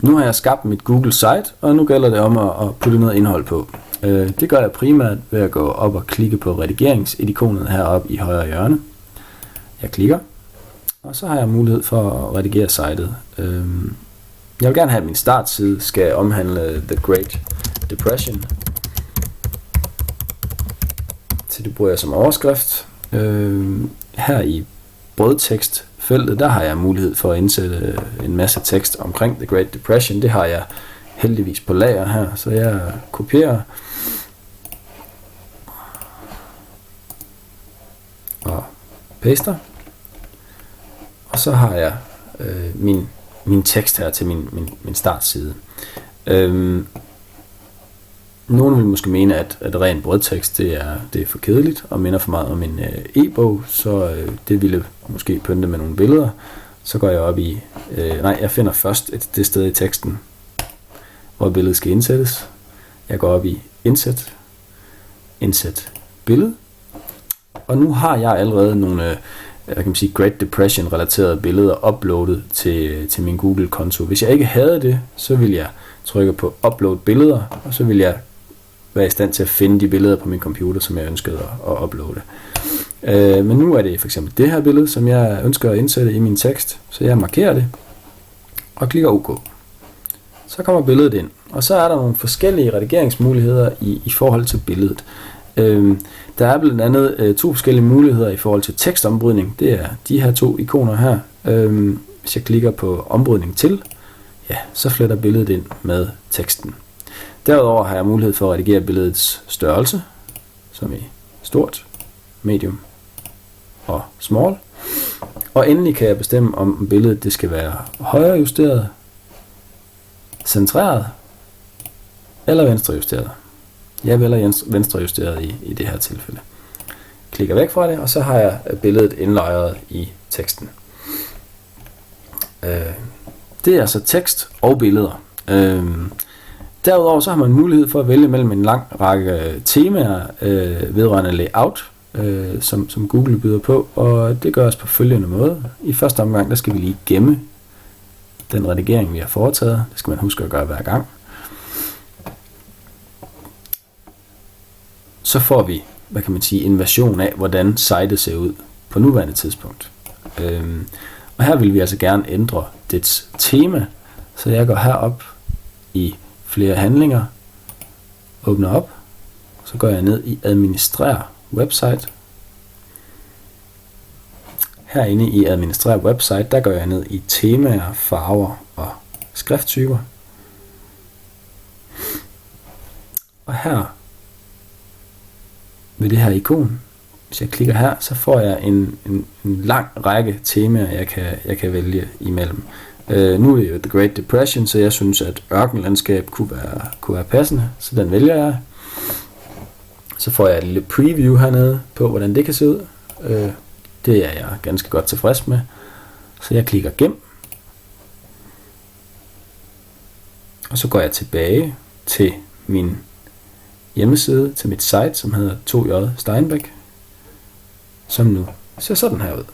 Nu har jeg skabt mit Google site, og nu gælder det om at putte noget indhold på. Det gør jeg primært ved at gå op og klikke på redigeringsikonet heroppe i højre hjørne. Jeg klikker, og så har jeg mulighed for at redigere sitet. Jeg vil gerne have, at min startside skal omhandle The Great Depression. Så det bruger jeg som overskrift. Her i brødtekstfeltet, der har jeg mulighed for at indsætte en masse tekst omkring The Great Depression. Det har jeg heldigvis på lager her, så jeg kopierer og paster. Og så har jeg min tekst her til min startside. Nogen vil måske mene, at ren brødtekst det er for kedeligt og minder for meget om en e-bog, så det ville måske pynte med nogle billeder. Så går jeg op i, jeg finder først det sted i teksten, hvor billedet skal indsættes. Jeg går op i indsæt billede, og nu har jeg allerede nogle Great Depression relaterede billeder uploadet til min Google konto. Hvis jeg ikke havde det, så ville jeg trykke på upload billeder, og så ville jeg være i stand til at finde de billeder på min computer, som jeg ønskede at uploade. Men nu er det for eksempel det her billede, som jeg ønsker at indsætte i min tekst, så jeg markerer det og klikker OK. Så kommer billedet ind, og så er der nogle forskellige redigeringsmuligheder i forhold til billedet. Der er blandt andet 2 forskellige muligheder i forhold til tekstombrydning. Det er de her 2 ikoner her. Hvis jeg klikker på ombrydning til, så fletter billedet ind med teksten. Derudover har jeg mulighed for at redigere billedets størrelse, som i stort, medium og small. Og endelig kan jeg bestemme, om billedet det skal være højre justeret, centreret eller venstre justeret. Jeg vælger venstre justeret i det her tilfælde. Klikker væk fra det, og så har jeg billedet indlejret i teksten. Det er altså tekst og billeder. Derudover så har man mulighed for at vælge mellem en lang række temaer vedrørende layout, som Google byder på, og det gøres på følgende måde. I første omgang, der skal vi lige gemme den redigering, vi har foretaget. Det skal man huske at gøre hver gang. Så får vi, en version af, hvordan sitet ser ud på nuværende tidspunkt. Og her vil vi altså gerne ændre dets tema, så jeg går herop i flere handlinger, åbner op, så går jeg ned i administrer website. Herinde i administrer website, der går jeg ned i temaer, farver og skrifttyper. Og her ved det her ikon, hvis jeg klikker her, så får jeg en lang række temaer, jeg kan vælge imellem. Nu er det jo The Great Depression, så jeg synes, at ørkenlandskab kunne være passende, så den vælger jeg. Så får jeg et lille preview hernede på, hvordan det kan se ud. Det er jeg ganske godt tilfreds med. Så jeg klikker gem. Og så går jeg tilbage til min hjemmeside, til mit site, som hedder 2J Steinbeck, som nu ser sådan her ud.